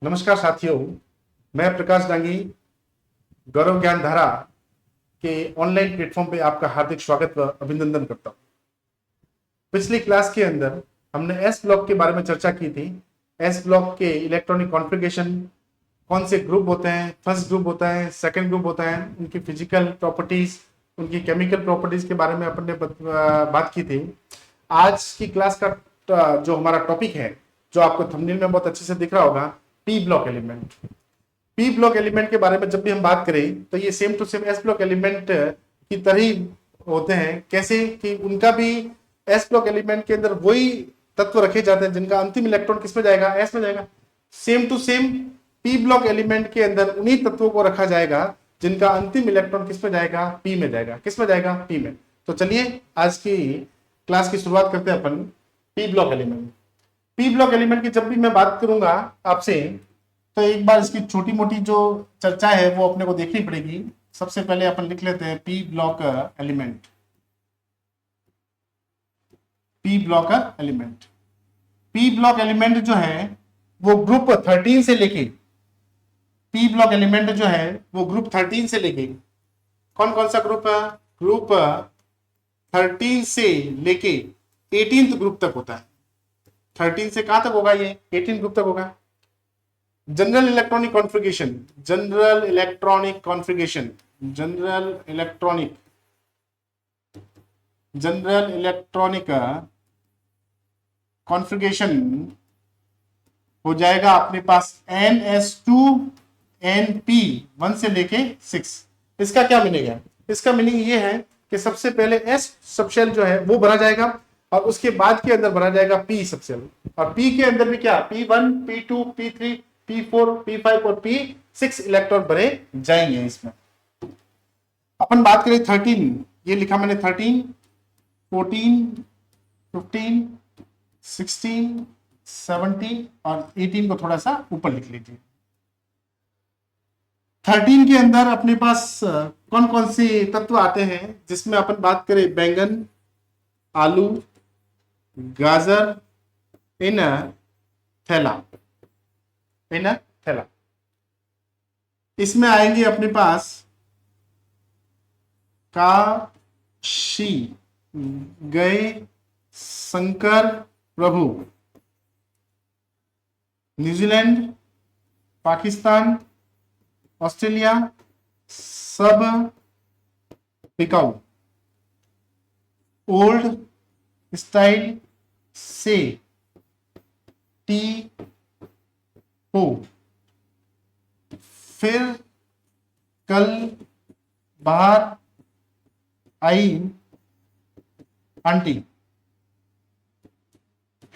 नमस्कार साथियों, मैं प्रकाश डांगी गौरव ज्ञान धारा के ऑनलाइन प्लेटफॉर्म पे आपका हार्दिक स्वागत व अभिनंदन करता हूं। पिछली क्लास के अंदर हमने एस ब्लॉक के बारे में चर्चा की थी। एस ब्लॉक के इलेक्ट्रॉनिक कॉन्फ़िगरेशन, कौन से ग्रुप होते हैं, फर्स्ट ग्रुप होता है, सेकंड ग्रुप होता है, उनकी फिजिकल प्रॉपर्टीज, उनकी केमिकल प्रॉपर्टीज के बारे में अपन ने बात की थी। आज की क्लास का जो हमारा टॉपिक है, जो आपको थंबनेल में बहुत अच्छे से दिख रहा होगा, P block element. P block element के बारे में जब भी हम बात करें तो ये same to same S block element की तरह ही होते हैं। कैसे कि उनका भी एस ब्लॉक एलिमेंट के अंदर वही तत्व रखे जाते हैं जिनका अंतिम इलेक्ट्रॉन किस में जाएगा, एस में जाएगा। Same to same P block element के अंदर उन्हीं तत्वों को रखा जाएगा जिनका अंतिम इलेक्ट्रॉन किस में जाएगा, पी में जाएगा। किस में जाएगा, पी में। तो चलिए आज की क्लास की शुरुआत करते हैं अपन P block element. P block element की जब भी मैं बात करूंगा आपसे, तो एक बार इसकी छोटी मोटी जो चर्चा है वो अपने को देखनी पड़ेगी। सबसे पहले अपन लिख लेते हैं P block element. P block element, P block element जो है वो ग्रुप 13 से लेके, पी ब्लॉक एलिमेंट जो है वो ग्रुप 13 से लेके, कौन कौन सा ग्रुप है, ग्रुप 13 से लेके 18th ग्रुप तक होता है। 13 से कहां तक होगा, ये 18 ग्रुप तक होगा। General electronic configuration, general electronic configuration, general electronic configuration हो जाएगा अपने पास NS2 NP1 से लेके 6। इसका क्या मीनिंग है, इसका मीनिंग ये है कि सबसे पहले S सबशेल जो है वो भरा जाएगा और उसके बाद के अंदर भरा जाएगा P सबशेल, और P के अंदर भी क्या, P1 P2 P3 P4 P5 और P6 इलेक्ट्रॉन भरे जाएंगे। इसमें अपन बात करें 13, ये लिखा मैंने 13, 14, 15, 16, 17 और 18 को थोड़ा सा ऊपर लिख लीजिए। 13 के अंदर अपने पास कौन कौन से तत्व आते हैं, जिसमें अपन बात करें बैंगन, आलू, गाजर, इन थैला, इन थैला। इसमें आएंगे अपने पास काशी गए शंकर प्रभु, न्यूजीलैंड, पाकिस्तान, ऑस्ट्रेलिया, सब बिकाऊ, ओल्ड स्टाइल से टी हो, फिर कल बाहर आई आंटी,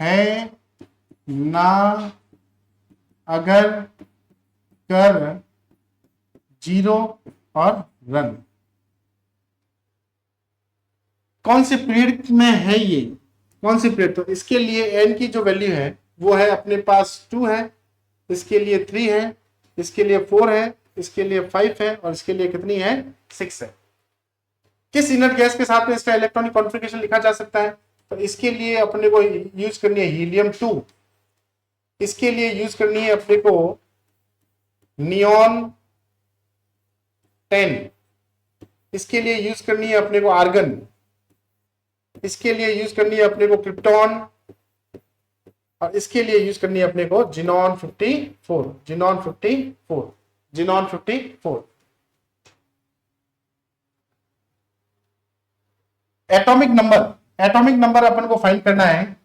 है ना अगर कर जीरो और रन। कौन से पीरियड में है ये, कौन सी पीरियड, तो इसके लिए एन की जो वैल्यू है वो है अपने पास 2 है, इसके लिए 3 है, इसके लिए 4 है, इसके लिए 5 है और इसके लिए कितनी है, 6 है। किस इनर्ट गैस के साथ में इसका इलेक्ट्रॉनिक कॉन्फ़िगरेशन लिखा जा सकता है, तो इसके लिए अपने को यूज करनी है हीलियम 2, इसके लिए यूज करनी है अपने को नियॉन 10, इसके लिए यूज करनी है अपने को आर्गन, इसके लिए यूज करनी है अपने को क्रिप्टॉन और इसके लिए यूज करनी है अपने को xenon 54, xenon 54, xenon 54। Atomic number, atomic number अपन को फाइंड करना है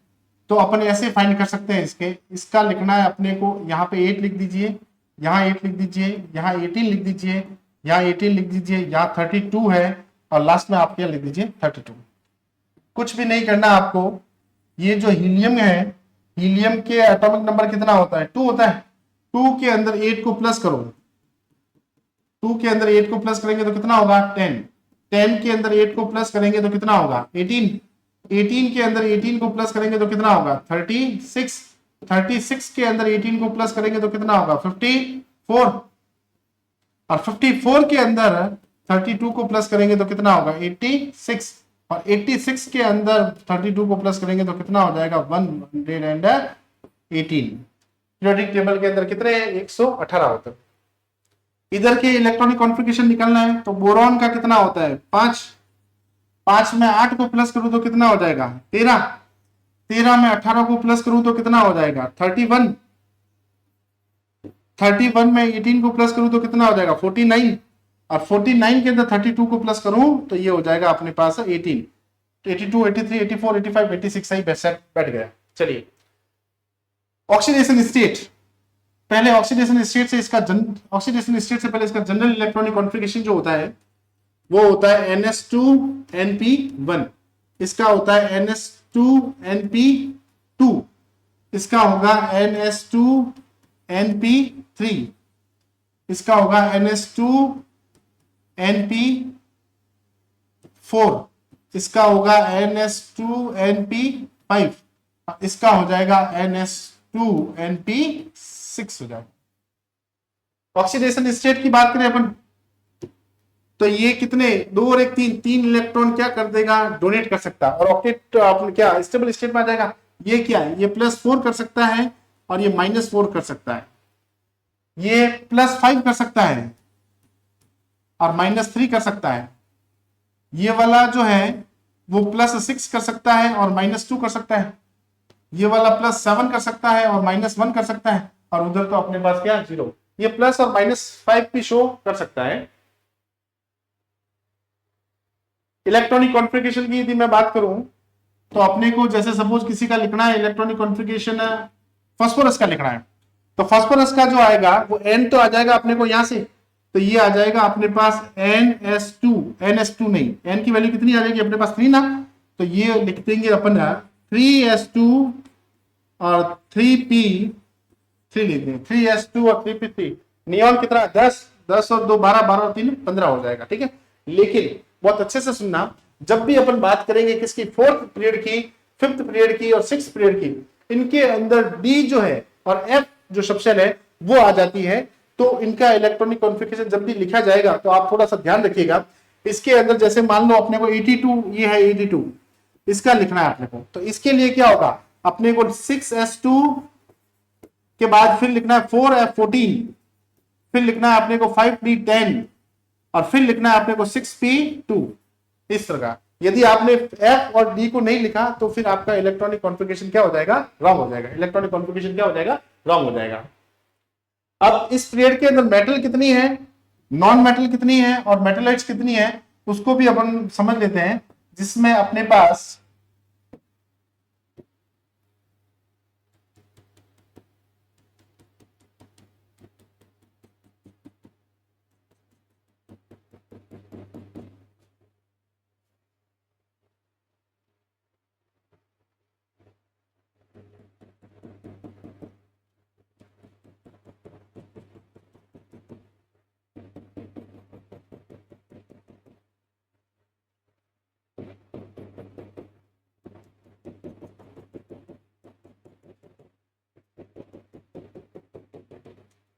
तो अपन ऐसे फाइंड कर सकते हैं इसका लिखना है अपने को, यहाँ पे 8 लिख दीजिए, यहाँ 8 लिख दीजिए, यहाँ 18 लिख दीजिए, यहाँ 18 लिख दीजिए, यहाँ 32 है और लास्ट में आप क्या लिख दीजिए, 32। कुछ भी नहीं करना आपको। ये जो हीलियम है, हीलियम के एटॉमिक नंबर कितना होता है, 2 होता है। 2 के अंदर 8 को प्लस करो, 2 के अंदर 8 को प्लस करेंगे तो कितना होगा, 10। 10 के अंदर 8 को प्लस करेंगे तो कितना होगा, 18। 18 के अंदर 18 को प्लस करेंगे तो कितना होगा, 36। 36 के अंदर 18 को प्लस करेंगे तो कितना होगा, 54। और 54 के अंदर 32 को प्लस करेंगे तो कितना होगा, 86। और 86 के अंदर 32 को प्लस करेंगे तो कितना हो जाएगा, 118। पीरियोडिक टेबल के अंदर कितने हैं? 118 होते हैं। इधर के इलेक्ट्रॉनिक कॉन्फ़िगरेशन निकालना है तो बोरॉन का कितना होता है? 5। 5 में 8 को प्लस करूं तो कितना हो जाएगा? 13। 13 में 18 को प्लस करूं तो कितना हो जाएगा? 31। 31 में 18 को प्लस करूं तो कितना हो जाएगा? 49। और 49 के अंदर 32 को प्लस करूं तो ये हो जाएगा अपने पास 18। 82, 83, 84, 85, 86 सही बैठ गया। चलिए ऑक्सीडेशन स्टेट, पहले ऑक्सीडेशन स्टेट से इसका ऑक्सीडेशन स्टेट से पहले इसका जनरल इलेक्ट्रॉनिक कॉन्फ़िगरेशन जो होता है वो होता है NS2NP1, इसका होता है NS2NP2, इसका होगा NS2NP3, इसका होगा NS2NP4, इसका होगा NS2NP5, इसका हो जाएगा NS2NP6 हो जाएगा। ऑक्सीडेशन स्टेट की बात करें अपन तो ये कितने, 2 और 1 3, 3 इलेक्ट्रॉन क्या कर देगा? डोनेट कर सकता है। और ऑक्टेट क्या स्टेबल स्टेट में आ जाएगा। ये क्या है? ये +4 कर सकता है और ये -4 कर सकता है, ये +5 कर सकता है और -3 कर सकता है, ये वाला जो है वो +6 कर सकता है और -2 कर सकता है, ये वाला +7 कर सकता है और -1 कर सकता है, और उधर तो अपने पास क्या 0। ये प्लस और -5 भी शो कर सकता है। इलेक्ट्रॉनिक कॉन्फ़िगरेशन की यदि मैं बात करूं तो अपने को जैसे सपोज किसी का लिखना है इलेक्ट्रॉनिक कॉन्फ़िगरेशन फास्फोरस का लिखना है तो फास्फोरस का जो आएगा वो N तो आ जाएगा अपने को यहां से, तो ये आ जाएगा अपने पास NS2 नहीं, N की वैल्यू कितनी आ जाएगी अपने पास 3 ना, तो ये लिख देंगे अपन 3S2 और 3P3 लिख देंगे, 3S2 और 3P3। नियॉन कितना 10 और 2 12, 12 और 3 15 हो जाएगा। ठीक है, लेकिन बहुत अच्छे से सुनना, जब भी अपन बात करेंगे किसकी, 4th पीरियड की, 5th पीरियड की और 6th पीरियड की, इनके अंदर डी जो है और एफ जो सबसेल है वो आ जाती है, तो इनका इलेक्ट्रॉनिक कॉन्फ़िगरेशन जब भी लिखा जाएगा तो आप थोड़ा सा ध्यान रखिएगा। इसके अंदर जैसे मान लो अपने को 82, ये है 82, इसका लिखना है अपने को, तो इसके लिए क्या होगा अपने को 6S2 के बाद फिर लिखना है 4F14, फिर लिखना है अपने को 5D10 और फिर लिखना है अपने को 6P2, इस तरह का। यदि आपने F और D को नहीं लिखा तो फिर आपका इलेक्ट्रॉनिक कॉन्फ़िगरेशन क्या हो जाएगा? रॉन्ग हो जाएगा। इलेक्ट्रॉनिक कॉन्फ़िगरेशन क्या हो जाएगा? रॉन्ग हो जाएगा। अब इस पीरियड के अंदर मेटल कितनी है, नॉन मेटल कितनी है और मेटलाइट्स कितनी है, उसको भी अपन समझ लेते हैं, जिसमें अपने पास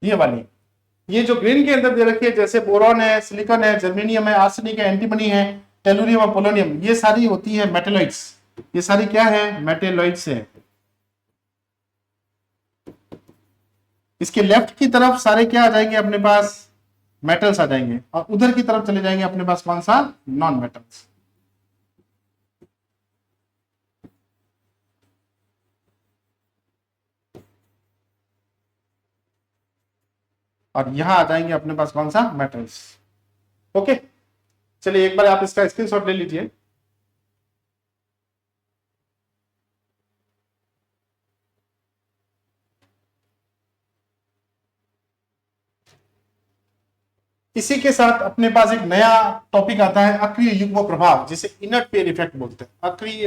ये वाली, ये जो ग्रीन के अंदर दे रखी है जैसे बोरॉन है, सिलिकॉन है, जर्मेनियम है, आर्सेनिक है, एंटीमनी है, टेलुरियम और पोलोनियम, ये सारी होती है मेटेलॉइड्स। ये सारी क्या है? मेटेलॉइड्स है। इसके लेफ्ट की तरफ सारे क्या आ जाएंगे अपने पास? मेटल्स आ जाएंगे, और उधर की तरफ चले जाएंगे अपने पास कौन सा? Non metals. और यहां आ जाएंगे अपने पास कौन सा? मेटल्स। ओके, चलिए एक बार आप इसका स्क्रीनशॉट ले लीजिए। इसी के साथ अपने पास एक नया टॉपिक आता है अक्रिय युग्म प्रभाव, जिसे इनर्ट पेयर इफेक्ट बोलते हैं। अक्रिय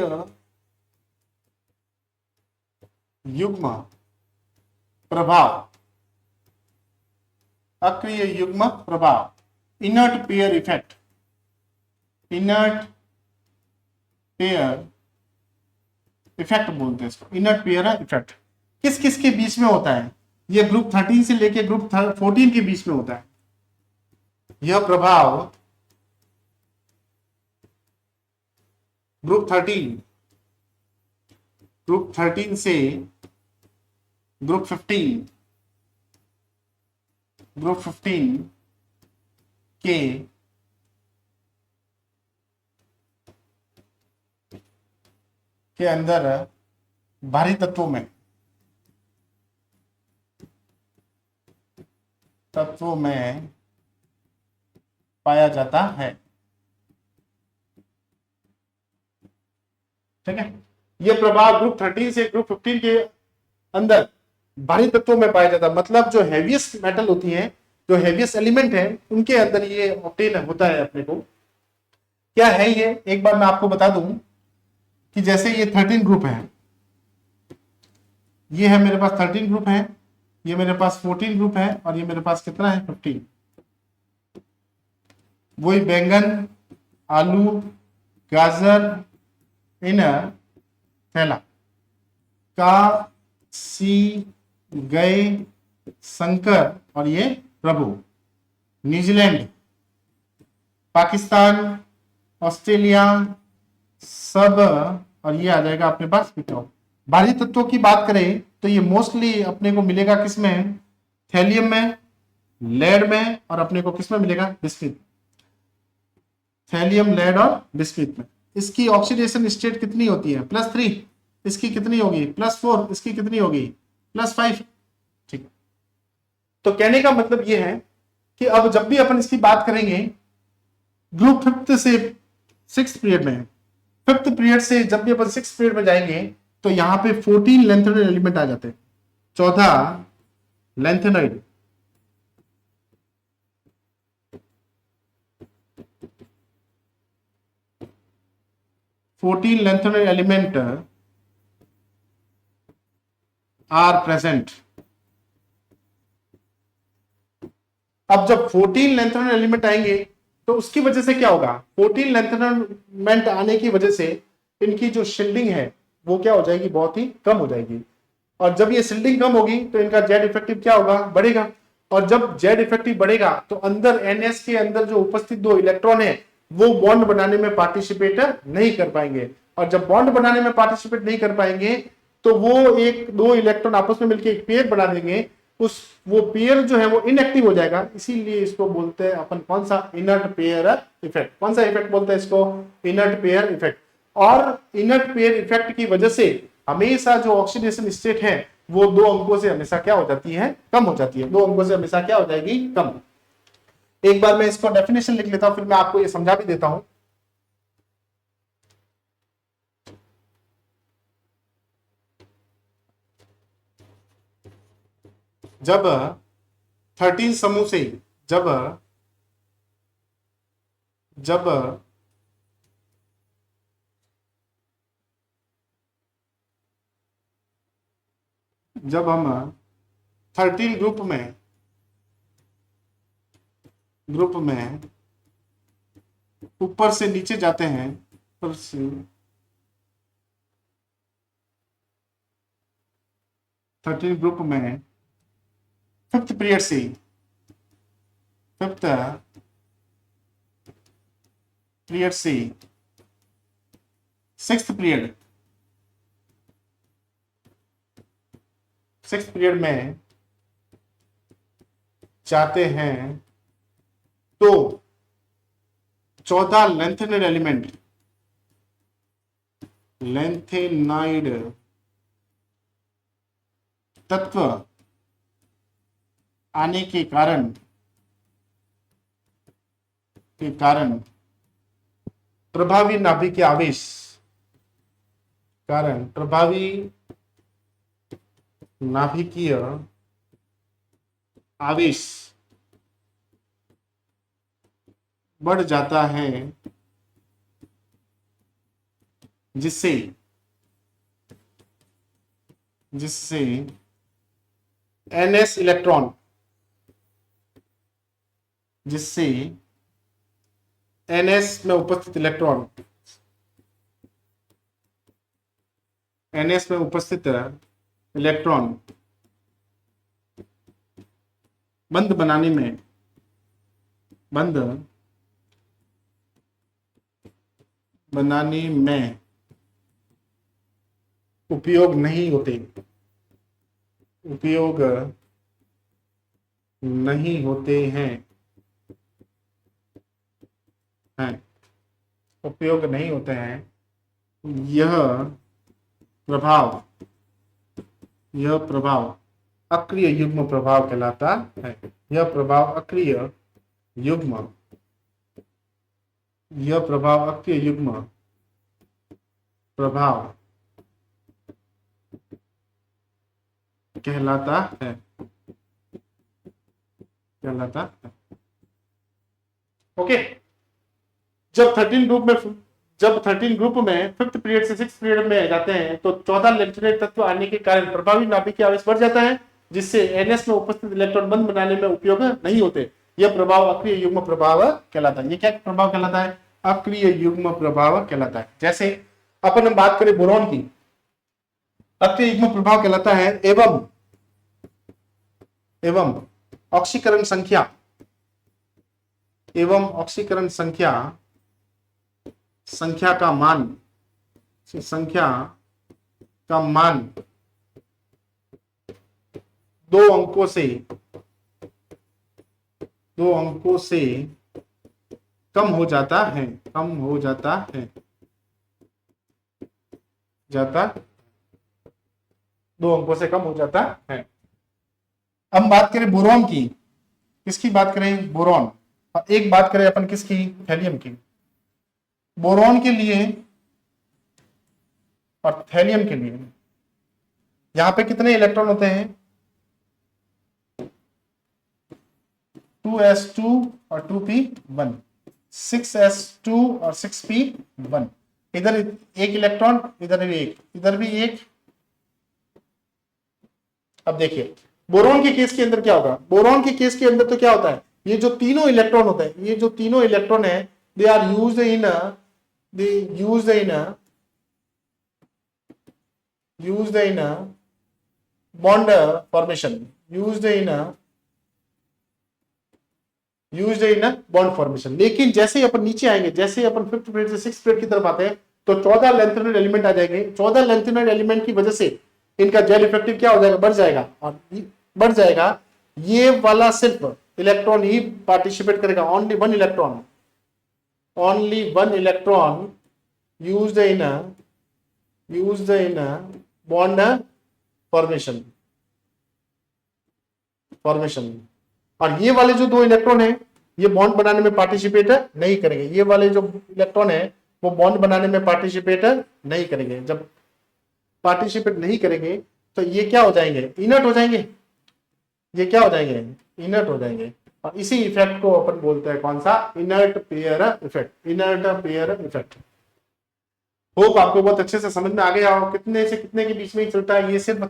युग्म प्रभाव, अक्रिय युग्म प्रभाव, inert pair effect, inert pair effect बोलते हैं इसको, इनर्ट पेयर इफेक्ट। किस किस के बीच में होता है? ये ग्रुप 13 से लेके ग्रुप 14 के बीच में होता है। यह प्रभाव ग्रुप 13 से ग्रुप 15 के अंदर भारी तत्वों में पाया जाता है। ठीक है, यह प्रभाव ग्रुप 13 से ग्रुप 15 के अंदर भारी तत्वों में पाया जाता है। मतलब जो हेवीएस्ट मेटल होती है, जो हेवीएस्ट एलिमेंट है, उनके अंदर ये ऑब्टेन होता है अपने को। क्या है ये, एक बार मैं आपको बता दूं कि जैसे ये 13 ग्रुप है, ये है मेरे पास 13 ग्रुप है, ये मेरे पास 14 ग्रुप है, और ये मेरे पास कितना है 15। वही बैंगन, आलू, गाजर, इनर, थैला, का, सी, गए, शंकर, और ये प्रभु, न्यूजीलैंड, पाकिस्तान, ऑस्ट्रेलिया, सब, और ये आ जाएगा अपने पास पिटाओ। भारी तत्वों की बात करें तो ये मोस्टली अपने को मिलेगा किसमें, थैलियम में, लेड में, और अपने को किसमें मिलेगा, बिस्किट, थैलियम, लेड और बिस्किट में। इसकी ऑक्सीडेशन स्टेट कितनी होती है, +3। इसकी कितनी होगी, +4। इसकी कितनी होगी, +5। ठीक, तो कहने का मतलब यह है कि अब जब भी अपन इसकी बात करेंगे ग्रुप 5th से 6th पीरियड में, 5th पीरियड से जब भी अपन 6th पीरियड में जाएंगे तो यहां पे 14 लेंथेनॉइड एलिमेंट आ जाते हैं, 14 lanthanoid. Lanthanoid element are present. अब जब 14 लेंथेनॉइड एलिमेंट आएंगे तो उसकी वजह से क्या होगा, 14 लेंथेनॉइड आने की वजह से इनकी जो शिल्डिंग है वो क्या हो जाएगी, बहुत ही कम हो जाएगी। और जब ये शिल्डिंग कम होगी तो इनका जेड इफेक्टिव क्या होगा, बढ़ेगा। और जब जेड इफेक्टिव बढ़ेगा तो अंदर एनएस के अंदर जो उपस्थित 2 इलेक्ट्रॉन है वो बॉन्ड बनाने में पार्टिसिपेट नहीं कर पाएंगे। और जब बॉन्ड बनाने में पार्टिसिपेट नहीं कर पाएंगे तो वो 1-2 इलेक्ट्रॉन आपस में मिलकर एक पेयर बना देंगे। वो पेयर जो है वो इनएक्टिव हो जाएगा। इसीलिए इसको बोलते हैं अपन कौन सा, इनर्ट पेयर इफेक्ट। कौन सा इफेक्ट बोलते हैं इसको, इनर्ट पेयर इफेक्ट। और इनर्ट पेयर इफेक्ट की वजह से हमेशा जो ऑक्सीडेशन स्टेट है वो 2 अंकों से हमेशा क्या हो जाती है, कम हो जाती है। 2 अंकों से हमेशा क्या हो जाएगी, कम। एक बार मैं इसको डेफिनेशन लिख लेता हूं, फिर मैं आपको ये समझा भी देता हूं। जब 13 समूह से जब हम 13 ग्रुप में ऊपर से नीचे जाते हैं, ऊपर से 13 ग्रुप में 5th पीरियड से 5th पीरियड से 6th पीरियड 6th पीरियड में जाते हैं तो 14 लेंथेनॉइड तत्व आने के कारण प्रभावी नाभिकीय आवेश बढ़ जाता है, जिससे एनएस इलेक्ट्रॉन एनएस में उपस्थित इलेक्ट्रॉन बंद बनाने में उपयोग नहीं होते उपयोग नहीं होते हैं उपयोग नहीं होते हैं, यह प्रभाव अक्रिय युग्म प्रभाव कहलाता है। यह प्रभाव अक्रिय युग्म प्रभाव कहलाता है। ओके, जब 13 ग्रुप में 5th पीरियड से 6th पीरियड में जाते हैं तो 14 लैंथेनाइड तत्व आने के कारण प्रभावी नाभिकीय आवेश बढ़ जाता है, जिससे एनएस में उपस्थित इलेक्ट्रॉन बंद बनाने में उपयोग नहीं होते। यह प्रभाव अक्रिय युग्म प्रभाव कहलाता है। ये क्या प्रभाव कहलाता है? अक्रिय युग्म प्रभाव कहलाता है। जैसे अपन हम बात करें बोरॉन की, अक्रिय युग्म प्रभाव कहलाता है एवं ऑक्सीकरण संख्या का मान 2 अंकों से कम हो जाता है। 2 अंकों से कम हो जाता है। अब बात करें बोरॉन की, किसकी बात करें? बोरॉन। और एक बात करें अपन किसकी? थैलियम की। बोरॉन के लिए और थैलियम के लिए यहां पे कितने इलेक्ट्रॉन होते हैं? 2s2 और 2p1, 6s2 और 6p1। इधर एक इलेक्ट्रॉन, इधर भी एक। अब देखिए बोरॉन के केस के अंदर क्या होगा? बोरॉन के केस के अंदर तो क्या होता है, ये जो तीनों इलेक्ट्रॉन होते हैं, ये जो तीनों इलेक्ट्रॉन है, they are used in bond formation, bond formation. लेकिन जैसे ही अपन नीचे आएंगे, जैसे ही अपन 5th पीरियड से 6th पीरियड की तरफ आते हैं तो 14 लैंथेनाइड एलिमेंट आ जाएंगे। 14 लैंथेनाइड एलिमेंट की वजह से इनका जेल इफेक्टिव क्या हो जाएगा? बढ़ जाएगा। ये वाला सिर्फ इलेक्ट्रॉन ही पार्टिसिपेट करेगा, only one electron used in bond formation। और ये वाले जो 2 इलेक्ट्रॉन है, ये बॉन्ड बनाने में पार्टिसिपेट नहीं करेंगे। ये वाले जो इलेक्ट्रॉन है वो बॉन्ड बनाने में पार्टिसिपेट नहीं करेंगे। जब पार्टिसिपेट नहीं करेंगे तो ये क्या हो जाएंगे? इनर्ट हो जाएंगे। इनर्ट हो जाएंगे। और इसी इफेक्ट को अपन बोलते हैं कौन सा? Inert pair effect. होप आपको बहुत अच्छे से समझ में आ गया हो। कितने से कितने के बीच में ही चलता है? ये सिर्फ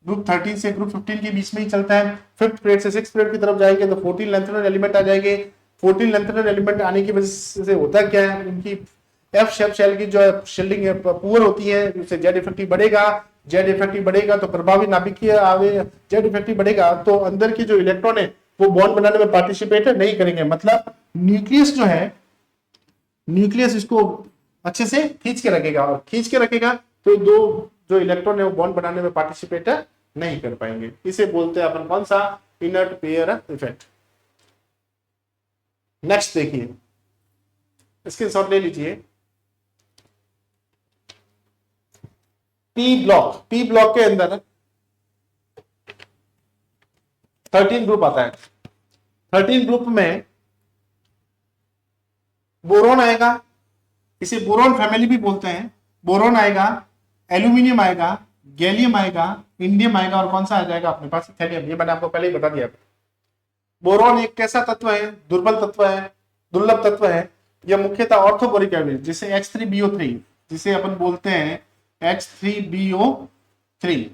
ग्रुप 13 से ग्रुप 15 के बीच में ही चलता है। 5th पीरियड से 6th पीरियड की तरफ जाएंगे तो 14 लैंथेनाइड एलिमेंट आ जाएंगे। 14 लैंथेनाइड एलिमेंट आने की वजह से होता क्या है, उनकी एफ शेप शेल की जो शील्डिंग पुअर होती है, उससे जेड इफेक्टिव बढ़ेगा तो प्रभावी नाभिकीय आवेश, जेड इफेक्टिव बढ़ेगा तो अंदर की जो इलेक्ट्रॉन है वो बॉन्ड बनाने में पार्टिसिपेट नहीं करेंगे। मतलब न्यूक्लियस जो है, न्यूक्लियस इसको अच्छे से खींच के रखेगा तो 2 जो इलेक्ट्रॉन है वो बॉन्ड बनाने में पार्टिसिपेट नहीं कर पाएंगे। इसे बोलते हैं अपन कौन सा? Inert pair effect. नेक्स्ट देखिए, स्क्रीनशॉट ले लीजिए। पी ब्लॉक के अंदर 13 ग्रुप आता है। 13 ग्रुप में बोरॉन आएगा, इसे बोरॉन फैमिली भी बोलते हैं। बोरॉन आएगा, एल्यूमिनियम आएगा, गैलियम आएगा, इंडियम आएगा और कौन सा आ जाएगा अपने पास? थैलियम। ये मैंने आपको पहले ही बता दिया। बोरॉन एक कैसा तत्व है? दुर्लभ तत्व है। यह मुख्यतः ऑर्थोबोरिक एसिड, जिसे H3BO3, जिसे अपन बोलते हैं H3BO3।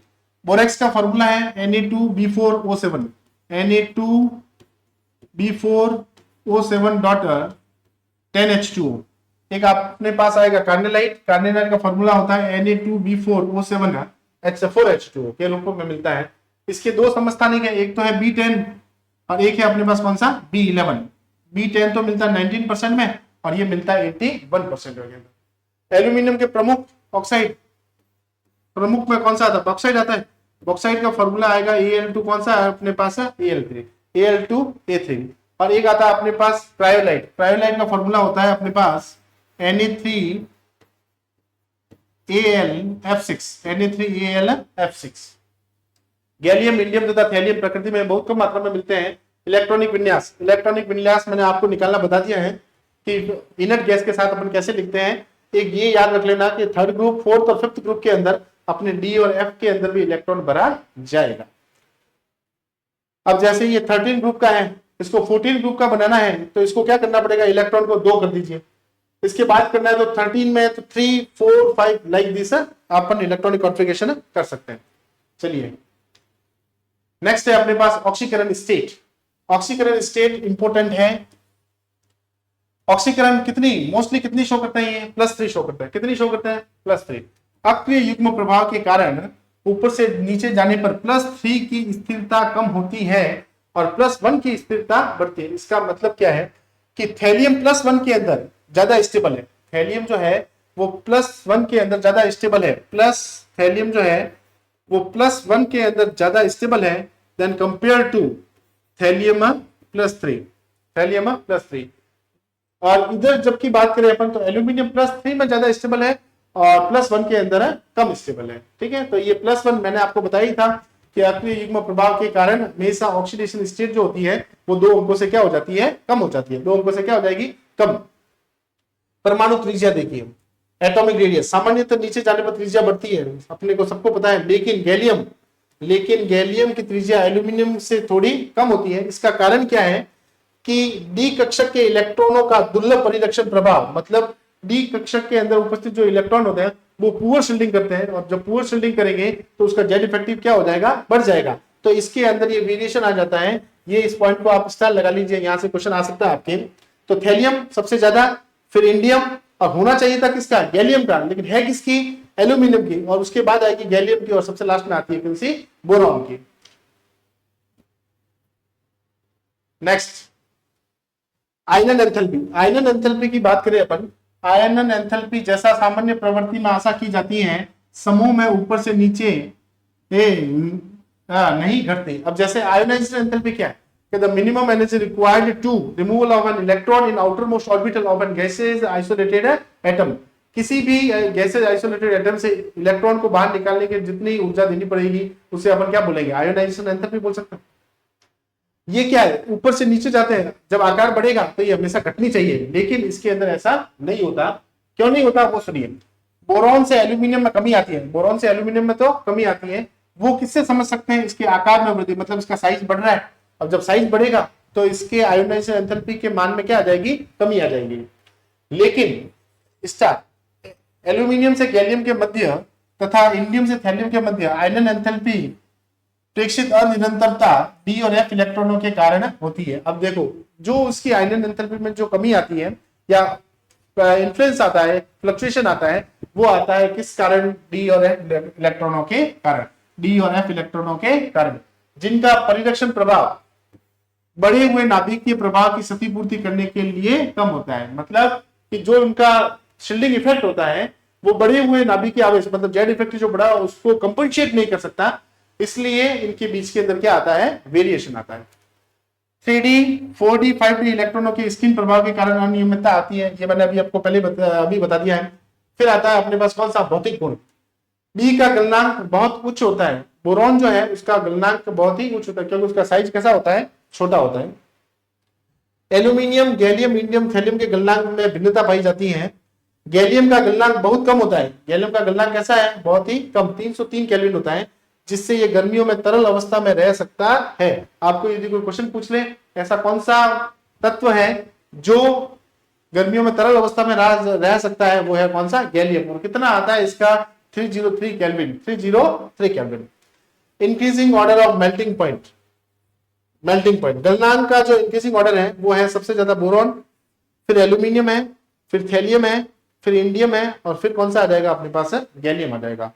बोरेक्स का फॉर्मूला है Na2B4O7, Na2B4O7.10H2O। एक अपने पास आएगा कार्नेलाइट का फॉर्मूला होता है Na2B4O7 के रूप में मिलता है। इसके 2 समस्थानिक है, एक तो है B10 और एक है अपने पास कौन सा? B11। B10 तो मिलता है 19% में और ये मिलता है 81% में। एल्यूमिनियम के प्रमुख में कौन सा आता है? बॉक्साइड आता है। बॉक्साइट का फॉर्मूला आएगा Al2 कौन सा है अपने पास है Al3, Al2A3। और एक आता है अपने पास क्रायोलाइट, क्रायोलाइट का फॉर्मूला होता है अपने पास Na3Al(F6), Na3Al(F6). गैलियम, इंडियम तथा थैलियम प्रकृति में बहुत कम मात्रा में मिलते हैं। इलेक्ट्रॉनिक विन्यास, इलेक्ट्रॉनिक विन्यास मैंने आपको निकालना बता दिया है कि इनर्ट गैस के साथ अपन कैसे लिखते हैं। एक ये याद रख लेना कि थर्ड ग्रुप, फोर्थ और फिफ्थ ग्रुप के अंदर अपने डी और एफ के अंदर भी इलेक्ट्रॉन भरा जाएगा। अब जैसे ये 13 ग्रुप का है, इसको 14 ग्रुप का बनाना है तो इसको क्या करना पड़ेगा, इलेक्ट्रॉन को 2 कर दीजिए। इसके बाद करना है तो 13 में तो 3, 4, 5 like this upon electronic configuration कर सकते हैं। चलिए नेक्स्ट है अपने पास ऑक्सीकरण स्टेट। ऑक्सीकरण स्टेट इंपॉर्टेंट है। ऑक्सीकरण कितनी मोस्टली कितनी शो करते हैं, +3 शो करते हैं। कितनी शो करते हैं, +3। अक्रिय युग्म प्रभाव के कारण ऊपर से नीचे जाने पर +3 की स्थिरता कम होती है और +1 की स्थिरता बढ़ती है। इसका मतलब क्या है कि थैलियम +1 के अंदर ज्यादा स्टेबल है। थैलियम जो है वो +1 के अंदर ज्यादा स्टेबल है, प्लस थैलियम जो है वो +1 के अंदर ज्यादा स्टेबल है then compare to thallium +3, thallium +3। और इधर जबकि बात करें अपन तो एल्यूमिनियम +3 में ज्यादा स्टेबल है और +1 के अंदर कम स्टेबल है। ठीक है, तो ये +1 मैंने आपको बताया ही था कि अक्रिय युग्म प्रभाव के कारण हमेशा ऑक्सीडेशन स्टेट जो होती है वो 2 अंकों से क्या हो जाती है, कम हो जाती है। 2 अंकों से क्या हो जाएगी, कम। परमाणु त्रिज्या देखिए, एटॉमिक रेडियस सामान्यतः नीचे जाने पर त्रिज्या बढ़ती है, अपने को सबको पता है, लेकिन गैलियम की त्रिज्या एल्यूमिनियम से थोड़ी कम होती है। इसका कारण क्या है कि डी कक्षक के इलेक्ट्रॉनों का दुर्लभ परिलक्षण प्रभाव, मतलब डी कक्षक के अंदर उपस्थित जो इलेक्ट्रॉन होते हैं वो पुअर शील्डिंग करते हैं, और जब पुअर शील्डिंग करेंगे तो उसका जेड इफेक्टिव क्या हो जाएगा, बढ़ जाएगा। तो इसके अंदर ये वेरिएशन आ जाता है। ये इस पॉइंट को आप स्टार लगा लीजिए, यहां से क्वेश्चन आ सकता है आपके। तो थैलियम सबसे ज्यादा, फिर इंडियम, और होना चाहिए था किसका, गैलियम का, लेकिन है किसकी, एल्यूमिनियम की, और उसके बाद आएगी गैलियम की, और सबसे लास्ट में आती है कौन सी, बोरॉन की। नेक्स्ट आयनन एंथैल्पी। आयनन एंथैल्पी की बात करें अपन, आयनन एंथैल्पी जैसा सामान्य प्रवृत्ति में आशा की जाती है, समूह में ऊपर से नीचे नहीं घटती। अब जैसे आयोनाइजेशन एंथैल्पी क्या है, the minimum energy required to removal of an electron in outermost orbital of an gaseous isolated atom। किसी भी गैसेज आइसोलेटेड एटम से इलेक्ट्रॉन को बाहर निकालने के जितनी ऊर्जा देनी पड़ेगी उसे अपन क्या बोलेंगे, आयोनाइजेशन एंथैल्पी बोल सकते हैं। ये क्या है, ऊपर से नीचे जाते हैं, जब आकार बढ़ेगा तो ये हमेशा घटनी चाहिए, लेकिन इसके अंदर ऐसा नहीं होता। क्यों नहीं होता वो सुनिए। बोरॉन से एल्यूमिनियम में कमी आती है, बोरॉन से एल्यूमिनियम में तो कमी आती है। वो किससे समझ सकते हैं, इसके आकार में वृद्धि, मतलब इसका साइज बढ़ रहा है। अब जब साइज बढ़ेगा तो इसके आयोनाइजेशन एंथैल्पी के मान में क्या आ जाएगी, कमी आ जाएगी। लेकिन स्टार एल्यूमिनियम से गैलियम के मध्य तथा इंडियम से थैलियम के मध्य आयनन एंथैल्पी प्रेक्षित अनिरंतरता डी और एफ इलेक्ट्रॉनों के कारण होती है। अब देखो, जो उसकी आयनन एंथैल्पी में जो कमी आती है या इन्फ्लुएंस आता है, फ्लक्चुएशन आता है, वो आता है किस कारण, डी और एफ इलेक्ट्रॉनों के कारण। डी और एफ इलेक्ट्रॉनों के कारण, जिनका परिरक्षण प्रभाव बढ़े हुए नाभिकीय प्रभाव की क्षतिपूर्ति करने के लिए कम होता है। मतलब कि जो उनका शील्डिंग इफेक्ट होता है वो बढ़े हुए नाभिकीय आवेश, मतलब जेड इफेक्ट जो बढ़ा उसको कंपनसेट नहीं कर सकता, इसलिए इनके बीच के अंदर क्या आता है, वेरिएशन आता है। 3D 4D 5D इलेक्ट्रॉनों के स्किन प्रभाव के कारण अनियमितता आती है, ये मैंने अभी आपको पहले अभी बता दिया है। फिर आता है अपने पास कौन सा, भौतिक गुण। बी का गलनांक बहुत उच्च होता है, बोरॉन जो है उसका गलनांक बहुत ही उच्च होता है क्योंकि उसका साइज कैसा होता है, छोटा होता है। एल्यूमिनियम, गैलियम, इंडियम, थैलियम के गलनांक में भिन्नता पाई जाती है। गैलियम का गलनांक बहुत कम होता है, गैलियम का गलनांक कैसा है, बहुत ही कम, 303 केल्विन होता है, जिससे ये गर्मियों में तरल अवस्था में रह सकता है। आपको यदि कोई क्वेश्चन पूछ ले ऐसा कौन सा तत्व है जो गर्मियों में तरल अवस्था में रह सकता है, वो है कौन सा, गैलियम। और कितना आता है इसका, 303 kelvin, 303 kelvin. Increasing order of melting point, melting point गलनांक का जो इंक्रीजिंग ऑर्डर है वो है सबसे ज्यादा बोरॉन, फिर एल्यूमिनियम है, फिर थैलियम है, फिर इंडियम है, और फिर कौन सा आ जाएगा अपने पास, गैलियम आ जाएगा।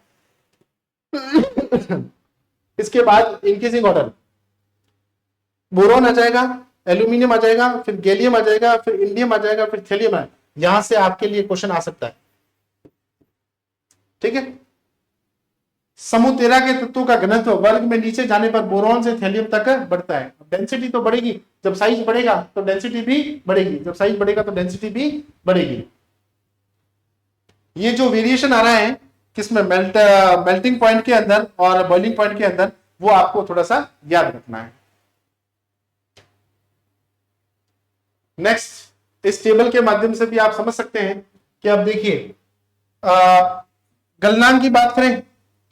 इसके बाद इंक्रीजिंग ऑर्डर बोरॉन आ जाएगा, एल्यूमिनियम आ जाएगा, फिर गैलियम आ जाएगा, फिर इंडियम आ जाएगा, फिर थैलियम आ, यहां से आपके लिए क्वेश्चन आ सकता है। ठीक है, समूह 13 के तत्वों का घनत्व वर्ग में नीचे जाने पर बोरॉन से थैलियम तक बढ़ता है। डेंसिटी तो बढ़ेगी, जब साइज बढ़ेगा तो डेंसिटी भी बढ़ेगी, जब साइज बढ़ेगा तो डेंसिटी भी बढ़ेगी। ये जो वेरिएशन आ रहा है किसमें, मेल्टिंग पॉइंट के अंदर और बॉइलिंग पॉइंट के अंदर, वो आपको थोड़ा सा याद रखना है। नेक्स्ट, इस टेबल के माध्यम से भी आप समझ सकते हैं कि अब देखिए गलनांक की बात करें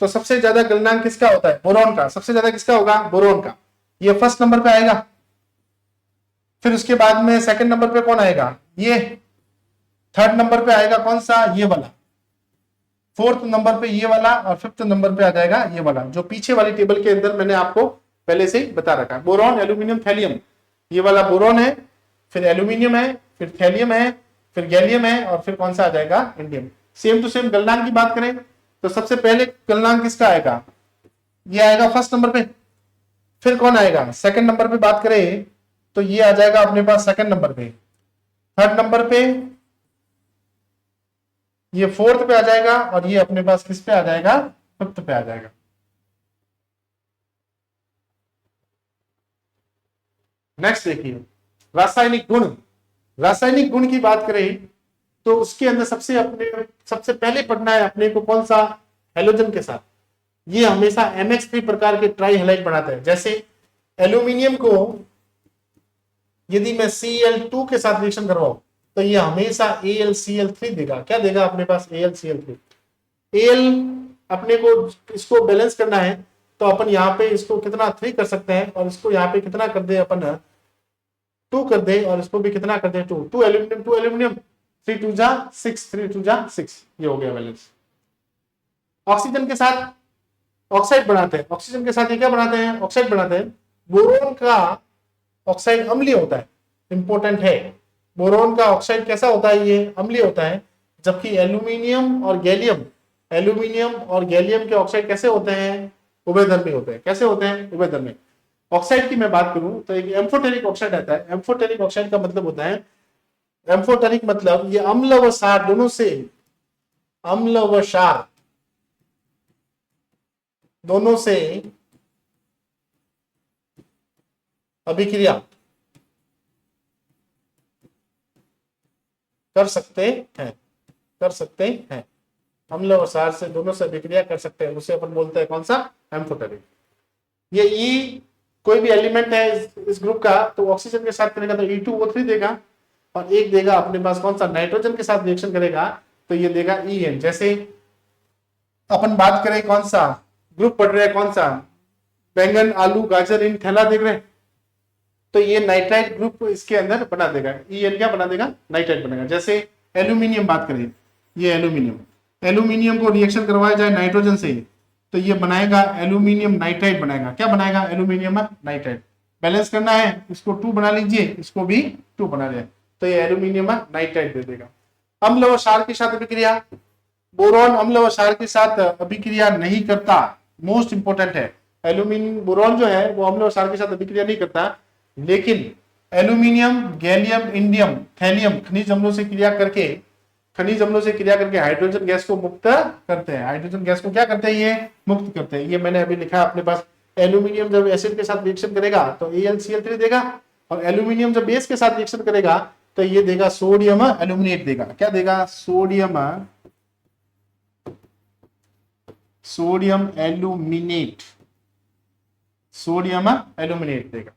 तो सबसे ज्यादा गलनांक किसका होता है, बोरॉन का। सबसे ज्यादा किसका होगा, बोरॉन का। ये फर्स्ट नंबर पे आएगा। फिर उसके बाद में सेकंड नंबर पे कौन आएगा, ये। थर्ड नंबर पे आएगा कौन सा, ये वाला। फोर्थ नंबर पे ये वाला, और फिफ्थ नंबर पे आ जाएगा ये वाला, जो पीछे वाली टेबल के अंदर मैंने आपको पहले से ही बता रखा है। Boron, aluminium, thallium. ये वाला बोरॉन है, फिर एल्यूमिनियम है, फिर थैलियम है, फिर गैलियम है, और फिर कौन सा आ जाएगा, इंडियम। सेम टू सेम गलनांक की बात करें तो सबसे पहले गलनांक किसका आएगा, ये आएगा फर्स्ट नंबर पे। फिर कौन आएगा, सेकंड नंबर पे बात करें तो ये आ जाएगा अपने पास सेकंड नंबर पे। थर्ड नंबर पे ये फोर्थ पे आ जाएगा, और ये अपने पास किस पे आ जाएगा, फिफ्थ पे आ जाएगा। नेक्स्ट देखिए, रासायनिक गुण। रासायनिक गुण की बात करें तो उसके अंदर सबसे पहले पढ़ना है अपने को कौन सा, हेलोजन के साथ। ये हमेशा MX3 प्रकार के ट्राई हैलाइड बनाता है। जैसे एल्यूमिनियम को यदि मैं Cl2 के साथ रिएक्शन करवाऊं तो ये हमेशा AlCl3 देगा। क्या देगा अपने पास, AlCl3। Al अपने को इसको बैलेंस करना है तो अपन यहाँ पे इसको कितना 3 कर सकते हैं, और इसको यहाँ पे कितना कर दे अपन 2 कर दे, और इसको भी कितना कर दे 2 एल्यूमिनियम 2 एल्यूमिनियम 3 2 जा 6 3 2 जा 6, ये हो गया बैलेंस। ऑक्सीजन के साथ ऑक्साइड बनाते हैं। ऑक्सीजन के साथ ये क्या बनाते हैं, ऑक्साइड बनाते हैं। बोरोन का ऑक्साइड अम्लीय होता है, इंपॉर्टेंट है। बोरोन का ऑक्साइड कैसा होता है, ये अम्लीय होता है। जबकि एल्यूमिनियम और गैलियम के ऑक्साइड कैसे होते हैं, उभयधर्मी होते हैं। कैसे होते हैं, उभयधर्मी। ऑक्साइड की मैं बात करूं तो एक एम्फोटेरिक ऑक्साइड आता है। एम्फोटेरिक ऑक्साइड का मतलब होता है, एम्फोटेरिक मतलब ये अम्ल व क्षार दोनों से, अम्ल व क्षार दोनों से अभिक्रिया कर सकते हैं। अम्ल और क्षार से दोनों से अभिक्रिया कर सकते हैं, उसे अपन बोलते हैं कौन सा, एम्फोटेरिक। ये ई कोई भी एलिमेंट है इस ग्रुप का तो ऑक्सीजन के साथ करेगा तो E2O3 देगा, और एक देगा अपने पास कौन सा, नाइट्रोजन के साथ रिएक्शन करेगा तो ये देगा EN। जैसे अपन बात करें कौन सा ग्रुप पढ़ रहे हैं, कौन सा, बैंगन, आलू, गाजर, इन थैला देख रहे हैं, तो ये नाइट्राइट ग्रुप इसके अंदर बना देगा। EN क्या बना देगा, नाइट्राइट बनेगा। जैसे एल्यूमिनियम बात करें, ये एल्यूमिनियम को रिएक्शन करवाया जाए नाइट्रोजन से तो ये बनाएगा एल्यूमिनियम नाइट्राइट बनाएगा। क्या बनाएगा, एल्यूमिनियम नाइट्राइट। बैलेंस करना है, इसको 2 बना लीजिए, इसको भी 2 बना लिया, तो ये एल्यूमिनियम नाइट्राइट दे देगा। अम्ल व क्षार के साथ अभिक्रिया, बोरॉन अम्ल व क्षार के साथ अभिक्रिया नहीं करता, मोस्ट इंपोर्टेंट है। एल्यूमिनियम, बोरॉन जो है वो अम्ल व क्षार के साथ अभिक्रिया नहीं करता, लेकिन एल्यूमिनियम, गैलियम, इंडियम, थैलियम खनिज अम्लों से क्रिया करके हाइड्रोजन गैस को मुक्त करते हैं। हाइड्रोजन गैस को क्या करते हैं, ये मुक्त करते हैं। ये मैंने अभी लिखा अपने पास। एल्यूमिनियम जब एसिड के साथ रिएक्शन करेगा तो AlCl3 देगा, और एल्यूमिनियम जब बेस के साथ रिएक्शन करेगा तो ये देगा सोडियम एल्यूमिनेट देगा। क्या देगा, सोडियम एल्यूमिनेट देगा।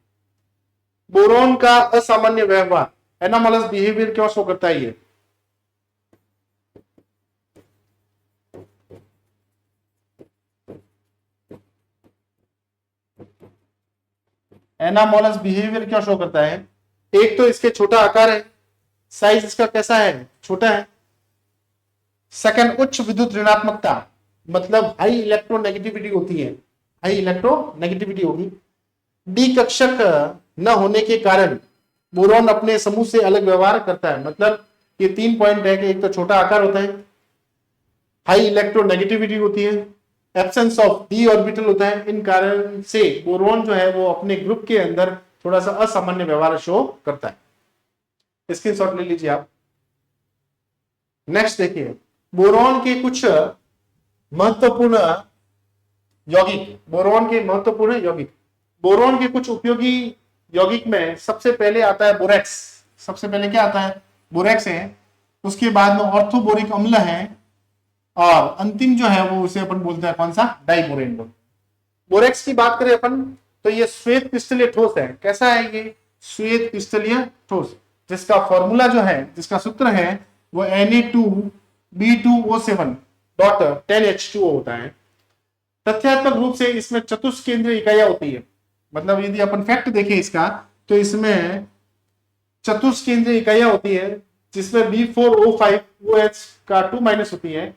बोरॉन का असामान्य व्यवहार, एनोमलस बिहेवियर क्यों शो करता है, ये एनामोलस बिहेवियर क्या शो करता है। एक तो इसके छोटा आकार है, साइज इसका कैसा है, छोटा है। सेकंड, उच्च विद्युत ऋणात्मकता, मतलब हाई इलेक्ट्रोनेगेटिविटी होती है, हाई इलेक्ट्रोनेगेटिविटी होगी। डी कक्षक न होने के कारण बोरॉन अपने समूह से अलग व्यवहार करता है। मतलब ये 3 पॉइंट है कि एक तो छोटा आकार होता है, हाई इलेक्ट्रोनेगेटिविटी होती है, एब्सेंस ऑफ डी ऑर्बिटल होता है। इन कारण से बोरॉन जो है वो अपने ग्रुप के अंदर थोड़ा सा असामान्य व्यवहार शो करता है। स्क्रीनशॉट ले लीजिए आप। नेक्स्ट देखिए, बोरॉन के कुछ महत्वपूर्ण यौगिक, बोरोन के महत्वपूर्ण यौगिक। बोरोन के कुछ उपयोगी यौगिक में सबसे पहले आता है बोरेक्स। सबसे पहले क्या आता है? बोरेक्स है। उसके बाद में ऑर्थोबोरिक अम्ल है, और अंतिम जो है वो उसे अपन बोलते हैं कौन सा? डाइबोरेन बोलते हैं। बोरेक्स की बात करें अपन तो ये श्वेत क्रिस्टलीय ठोस है। कैसा है ये? श्वेत क्रिस्टलीय ठोस, जिसका फॉर्मूला जो है, जिसका सूत्र है वो Na2B2O7.10H2O होता है। तथ्यात्मक रूप से इसमें चतुष्केंद्रीय इकाइयां होती है। मतलब यदि अपन फैक्ट देखें इसका तो इसमें चतुष्केंद्रीय इकाइयां होती है, जिसमें B4O5OH का 2- होती है।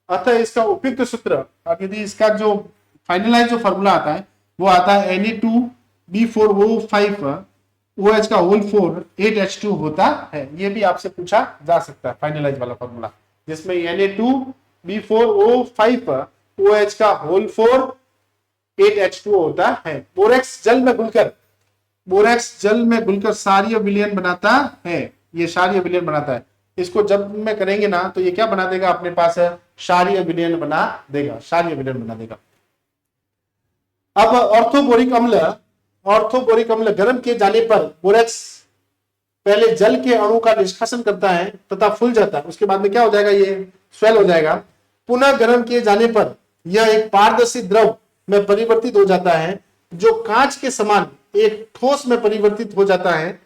अतः इसका उपयुक्त सूत्र, और यदि इसका जो फाइनलाइज जो फॉर्मूला आता है वो आता है Na2B4O5OH का होल 4 8H2 होता है। ये भी आपसे पूछा जा सकता है फाइनलाइज वाला फॉर्मूला, जिसमें Na2B4O5OH का होल 4 8H2 होता है। बोरेक्स जल में घुलकर क्षारीय विलयन बनाता है। ये क्षारीय विलयन बनाता है। इसको जब में करेंगे ना तो ये क्या बना देगा अपने पास? क्षारीय विलयन बना देगा, क्षारीय विलयन बना देगा। अब ऑर्थोबोरिक अम्ल गर्म किए जाने पर बोरेक्स पहले जल के अणु का निष्कासन करता है तथा फूल जाता है। उसके बाद में क्या हो जाएगा? ये स्वेल हो जाएगा। पुनः गर्म किए जाने पर यह एक पारदर्शी द्रव में परिवर्तित हो जाता है, जो कांच के समान एक ठोस में परिवर्तित हो जाता है,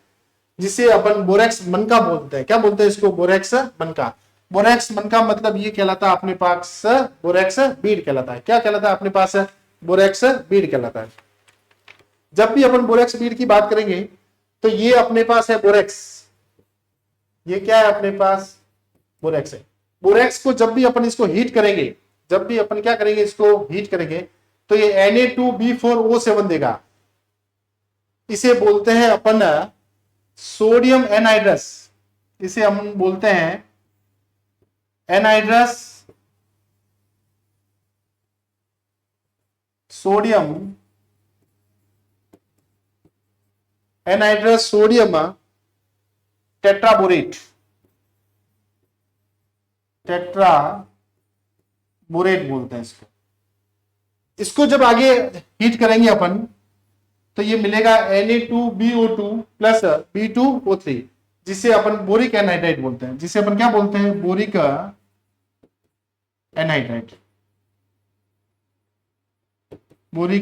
जिसे अपन बोरेक्स मनका बोलते हैं। क्या बोलते हैं इसको? बोरेक्स मनका। बोरेक्स मनका मतलब ये कहलाता है अपने पास बोरेक्स बीड कहलाता है। क्या कहलाता है अपने पास? बोरेक्स बीड कहलाता है। जब भी अपन बोरेक्स बीड की बात करेंगे तो ये अपने पास है बोरेक्स। ये क्या है अपने पास? बोरेक्स है। बोरेक्स को जब भी अपन इसको हीट करेंगे, जब भी अपन क्या करेंगे, इसको हीट करेंगे, तो ये Na2B4O7 देगा। इसे बोलते हैं अपन सोडियम एनहाइड्रस। इसे हम बोलते हैं एनहाइड्रस सोडियम टेट्राबोरेट बोलते हैं इसको। इसको जब आगे हीट करेंगे अपन तो ये मिलेगा Na2BO2 प्लस B2O3, जिसे अपन बोरिक एनहाइड्राइड बोलते हैं। जिसे अपन क्या बोलते हैं? Boric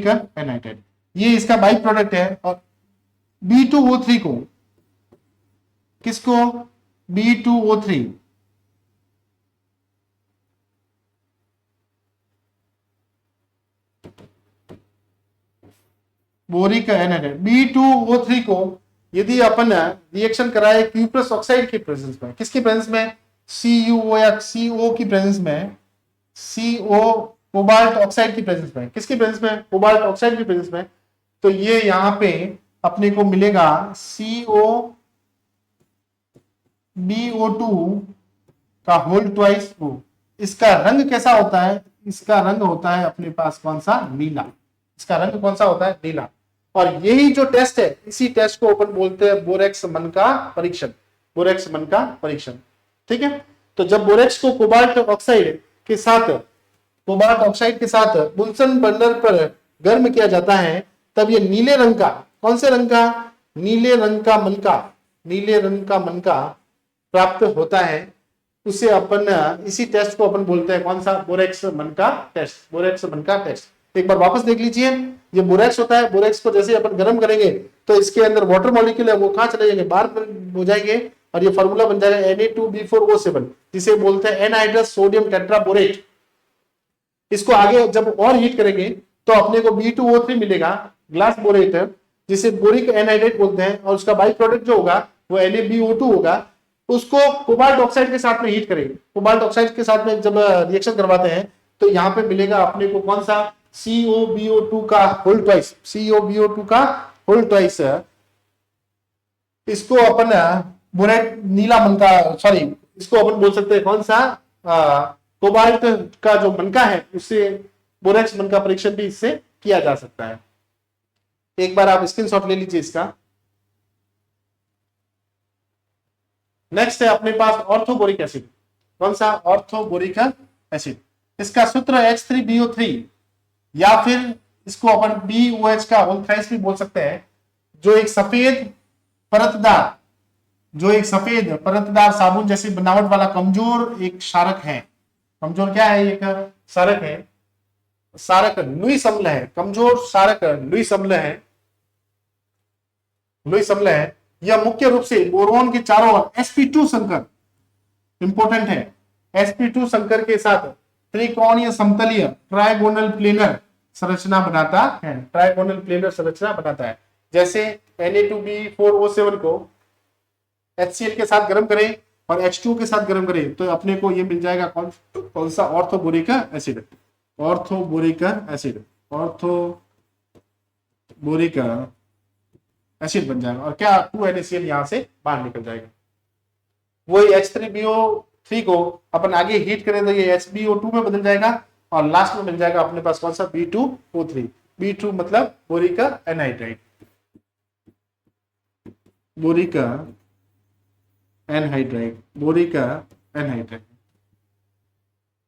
anhydride. ये इसका बाई प्रोडक्ट है। और B2O3 को, किसको? B2O3 boric anhydride. B2O3 को यदि अपन रिएक्शन कराए क्यूप्रस ऑक्साइड की प्रेजेंस में, किसकी प्रेजेंस में? CuO या CO की प्रेजेंस में, CO कोबाल्ट ऑक्साइड की प्रेजेंस में। किसकी प्रेजेंस में? कोबाल्ट ऑक्साइड की प्रेजेंस में। तो ये यहां पे अपने को मिलेगा COBO2 का होल ट्वाइस O। इसका रंग कैसा होता है? इसका रंग होता है अपने पास कौन सा? नीला। इसका रंग कौन सा होता है? नीला। और यही जो टेस्ट है, इसी टेस्ट को अपन बोलते हैं बोरेक्स मन का परीक्षण। बोरेक्स मन का परीक्षण, ठीक है। तो जब बोरेक्स को कोबाल्ट ऑक्साइड के साथ बुल्सन बर्नर पर गर्म किया जाता है, तब ये नीले रंग का, कौन से रंग का? नीले रंग का मनका प्राप्त होता है। उसे अपन इसी टेस्ट को अपन बोलते हैं कौन सा? बोरेक्स मन का टेस्ट। एक बार वापस देख लीजिए, ये बोरेक्स होता है। बोरेक्स को जैसे अपन गर्म करेंगे तो इसके अंदर वाटर मॉलिक्यूल है वो कहां चले जाएंगे? बाहर हो जाएंगे, और ये फॉर्मूला बन जाएगा Na2B4O7, जिसे बोलते हैं एनहाइड्रस सोडियम टेट्राबोरेट। इसको आगे जब और हीट करेंगे तो अपने को B2O3 मिलेगा, ग्लास बोरेट, जिसे बोरिक एनहाइड्रेट बोलते हैं। और उसका बाई प्रोडक्ट जो होगा वो NaBO2 होगा। उसको कोबाल्ट ऑक्साइड के साथ में हीट करेंगे। कोबाल्ट ऑक्साइड के साथ में जब रिएक्शन करवाते हैं तो यहाँ पे मिलेगा अपने को कौन सा? COBO2 का होल ट्वाइस। इसको अपन बोरेट नीला मन का, सॉरी, इसको अपन बोल सकते हैं कौन सा? कोबाल्ट का जो मनका है उससे बोरेक्स मन का परीक्षण भी इससे किया जा सकता है। एक बार आप स्क्रीनशॉट ले लीजिए इसका। नेक्स्ट है अपने पास ऑर्थोबोरिक एसिड। कौन सा? Orthoboric acid. इसका सूत्र H3BO3 या फिर इसको अपन BOH का होल थ्राइस भी बोल सकते हैं, जो एक सफेद परतदार साबुन जैसी बनावट वाला कमजोर एक क्षारक है। कमजोर क्या है? एक क्षारक है, क्षारक लुईस अम्ल है, कमजोर क्षारक लुईस अम्ल है। यह मुख्य रूप से बोरोन के चारों ओर sp2 संकर, इंपॉर्टेंट है, sp2 संकर के साथ त्रिकोणीय समतलीय ट्राइगोनल प्लेनर संरचना बनाता है। जैसे Na2B4O7 को HCl के साथ गर्म करें और H2 के साथ गर्म करें तो अपने को ये मिल जाएगा कौन सा? ऑर्थोबोरिक एसिड बन जाएगा। और क्या 2NaCl यहां से बाहर निकल जाएगा। वही H3BO3 को अपन आगे हीट करें तो ये HbO2 में बदल जाएगा और लास्ट में मिल जाएगा अपने पास कौन सा? B2O3। B2 मतलब बोरिक एनहाइड्राइड, बोरिक एनहाइड्राइड।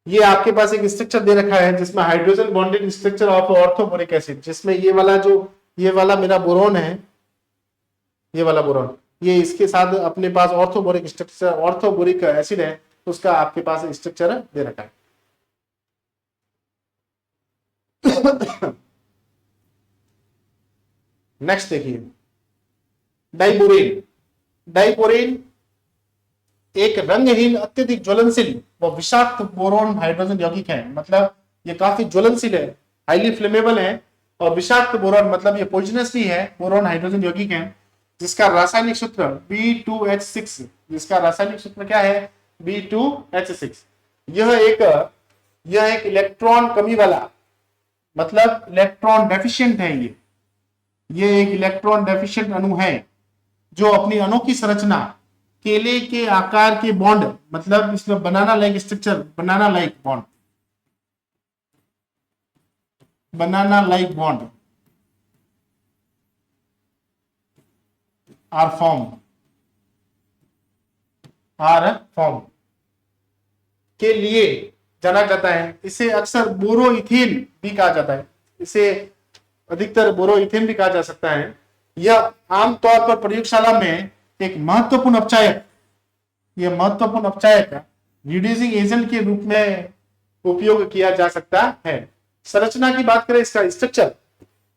ये आपके पास एक स्ट्रक्चर दे रखा है जिसमें hydrogen bonded structure of orthoboric acid, जिसमें ये वाला मेरा बोरोन है, ये वाला बोरोन, ये इसके साथ अपने पास ऑर्थोबोरिक स्ट्रक्चर, ऑर्थोबोरिक एसिड है, उसका आपके पास स्ट्रक्चर दे रखा है। नेक्स्ट देखिए, डाइबोरेन एक रंगहीन अत्यधिक ज्वलनशील व विषाक्त बोरोन हाइड्रोजन यौगिक है। मतलब ये काफी ज्वलनशील है, हाईली फ्लेमेबल है, और विषाक्त बोरोन मतलब ये पॉइजनस भी है, बोरोन हाइड्रोजन यौगिक है, जिसका रासायनिक सूत्र B2H6, जिसका रासायनिक सूत्र क्या है? B2H6। यह एक इलेक्ट्रॉन कमी वाला, मतलब इलेक्ट्रॉन डेफिशिएंट है, ये एक इलेक्ट्रॉन डेफिशिएंट अणु है जो अपनी अनोखी संरचना केले के आकार के बॉन्ड, मतलब इसमें बनाना लाइक स्ट्रक्चर, बनाना लाइक बॉन्ड आर फॉर्म के लिए जाना जाता है। इसे अक्सर बोरोइथेन भी कहा जाता है, इसे अधिकतर बोरोइथेन भी कहा जा सकता है। यह आमतौर पर प्रयोगशाला में एक महत्वपूर्ण अपचायक रिड्यूसिंग एजेंट के रूप में उपयोग किया जा सकता है। संरचना की बात करें, इसका स्ट्रक्चर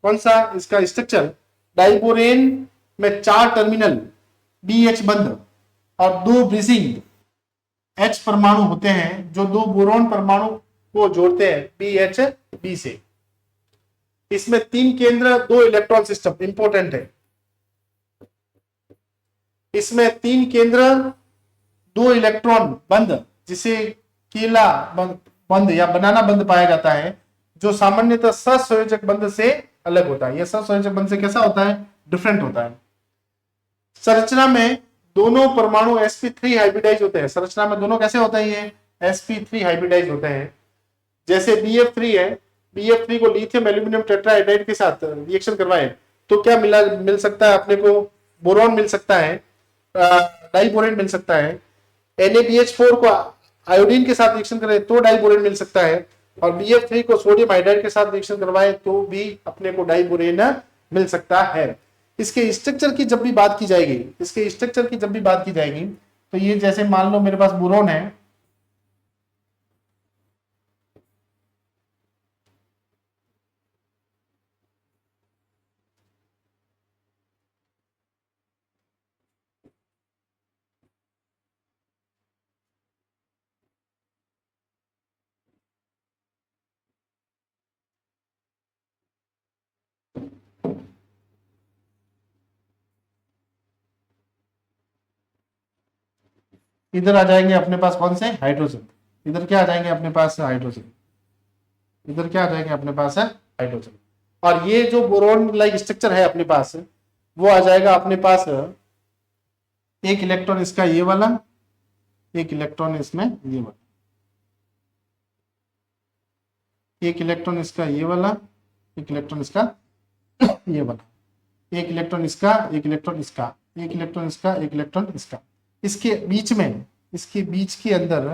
कौन सा? इसका स्ट्रक्चर डाइबोरेन में 4 टर्मिनल BH बंध और 2 ब्रिजिंग H परमाणु होते हैं जो 2 बोरोन परमाणु को जोड़ते हैं BHB से। इसमें 3 केंद्र 2 इलेक्ट्रॉन सिस्टम, इंपॉर्टेंट है, इसमें 3 केंद्र 2 इलेक्ट्रॉन बंद, जिसे केला बंद या बनाना बंद पाया जाता है, जो सामान्यतः सहसंयोजक बंद से अलग होता है। यह सहसंयोजक बंद से कैसा होता है? डिफरेंट होता है। संरचना में दोनों परमाणु sp3 हाइब्रिडाइज होते हैं। संरचना में दोनों कैसे होते हैं? ये sp3 हाइब्रिडाइज होते हैं। जैसे BF3 है, BF3 को लिथियम एल्यूमिनियम टेट्राहाइड्राइड के साथ रिएक्शन करवाए तो क्या मिल सकता है अपने को? बोरॉन मिल सकता है, डाइबोरेन मिल सकता है। NaBH4 को आयोडीन के साथ रिएक्शन करें तो डाइबोरेन मिल सकता है, और BF3 को सोडियम हाइड्राइड के साथ रिएक्शन करवाए तो भी अपने को डाइबोरेन मिल सकता है। इसके स्ट्रक्चर की जब भी बात की जाएगी, तो ये जैसे मान लो मेरे पास बोरोन है, इधर आ जाएंगे अपने पास कौन से? हाइड्रोजन। इधर क्या आ जाएंगे अपने पास? हाइड्रोजन। इधर क्या आ जाएंगे अपने पास? है हाइड्रोजन। और ये जो बोरोन लाइक स्ट्रक्चर है अपने पास, वो आ जाएगा अपने पास, एक इलेक्ट्रॉन इसका ये वाला, एक इलेक्ट्रॉन इसमें ये वाला, एक इलेक्ट्रॉन इसका ये वाला, एक इलेक्ट्रॉन इसका ये वाला, एक इलेक्ट्रॉन इसका, एक इलेक्ट्रॉन इसका, एक इलेक्ट्रॉन इसका, एक इलेक्ट्रॉन इसका। इसके बीच में, इसके बीच के अंदर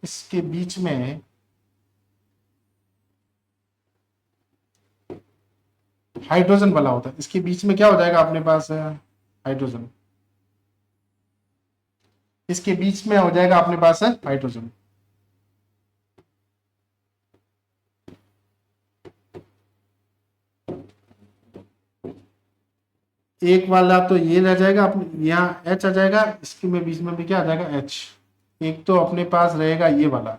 इसके बीच में हाइड्रोजन वाला होता है, इसके बीच में क्या हो जाएगा अपने पास हाइड्रोजन, इसके बीच में हो जाएगा अपने पास हाइड्रोजन। एक वाला तो ये रह जाएगा अपने, यहाँ H आ जाएगा, इसके में बीच में भी क्या आ जाएगा H। एक तो अपने पास रहेगा ये वाला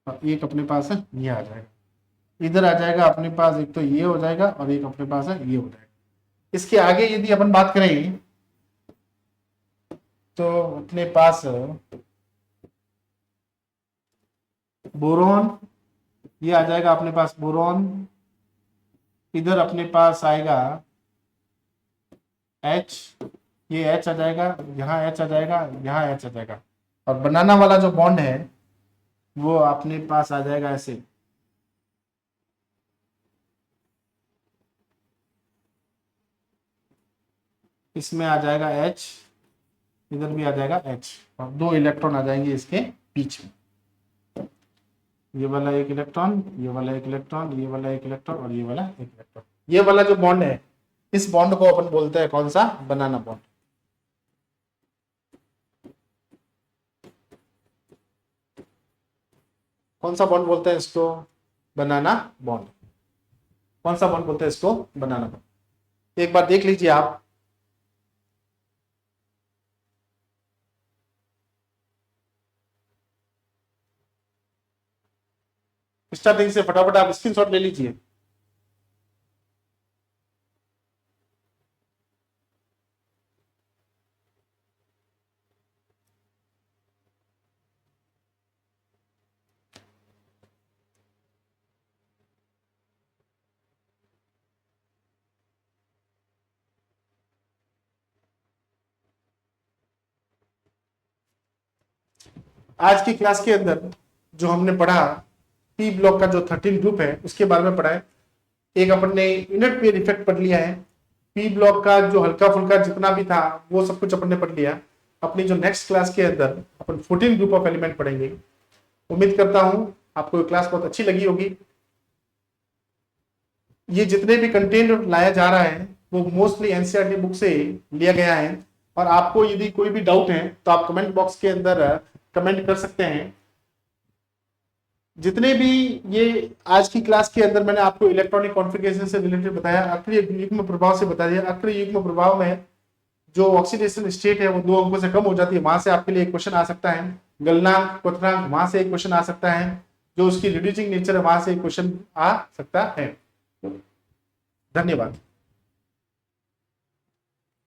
और एक अपने पास है ये आ जाएगा, इधर आ जाएगा अपने पास, एक तो ये हो जाएगा और एक अपने पास है ये हो जाएगा। इसके आगे यदि अपन बात करें तो अपने पास बोरॉन, ये आ जाएगा अपने पास बोरॉन, इधर अपने पास आएगा H, ये H आ जाएगा, यहाँ H आ जाएगा, यहाँ H आ जाएगा, और बनाना वाला जो बॉन्ड है वो अपने पास आ जाएगा ऐसे। इसमें आ जाएगा H, इधर भी आ जाएगा H, और 2 इलेक्ट्रॉन आ जाएंगे इसके बीच में। ये वाला एक इलेक्ट्रॉन, ये वाला एक इलेक्ट्रॉन, ये वाला एक इलेक्ट्रॉन और ये वाला एक इलेक्ट्रॉन। ये वाला जो बॉन्ड है, इस बॉन्ड को अपन बोलते हैं कौन सा? बनाना बॉन्ड। कौन सा बॉन्ड बोलते हैं इसको? बनाना बॉन्ड। कौन सा बॉन्ड बोलते हैं इसको? बनाना बॉन्ड। एक बार देख लीजिए आप, स्टार्टिंग से फटाफट आप स्क्रीनशॉट ले लीजिए। आज की क्लास के अंदर जो हमने पढ़ा, पी ब्लॉक का जो 13 ग्रुप है उसके बारे में पढ़ा है। एक अपन ने यूनिट पेयर इफेक्ट पढ़ लिया है, पी ब्लॉक का जो हल्का फुल्का जितना भी था वो सब कुछ अपन ने पढ़ लिया। अपनी जो नेक्स्ट क्लास के अंदर अपन 14 ग्रुप ऑफ एलिमेंट पढ़ेंगे। उम्मीद करता हूं आपको ये क्लास बहुत अच्छी लगी होगी। ये जितने भी कंटेंट लाया जा रहा है वो मोस्टली एनसीईआरटी बुक से लिया गया है, और आपको यदि कोई भी डाउट है तो आप कमेंट बॉक्स के अंदर कमेंट कर सकते हैं। जितने भी ये आज की क्लास के अंदर मैंने आपको इलेक्ट्रॉनिक कॉन्फ़िगरेशन से रिलेटेड बताया, अक्रिय युग्म प्रभाव से बता दिया। अक्रिय युग्म प्रभाव में जो ऑक्सीडेशन स्टेट है वो 2 अंकों से कम हो जाती है, वहां से आपके लिए एक क्वेश्चन आ सकता है। गलनांक, क्वथनांक, वहां से एक क्वेश्चन आ सकता है। जो उसकी रिड्यूसिंग नेचर है वहां से एक क्वेश्चन आ सकता है। धन्यवाद।